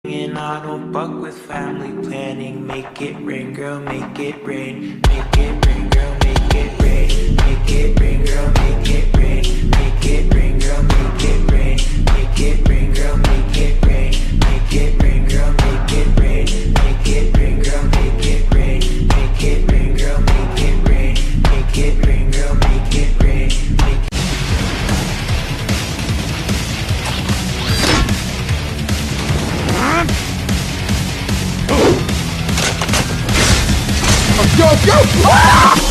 And I don't fuck with family planning. Make it rain, girl, make it rain. Make it rain, girl, make it rain. Make it rain, girl, make it rain. Make it rain, girl, make it rain. Make it rain, girl, make it rain. Make it rain, girl, make it rain. Make it rain, girl, make it rain. Make it rain, girl, make it rain. Make it rain, girl, make it rain. Go, go! Ah!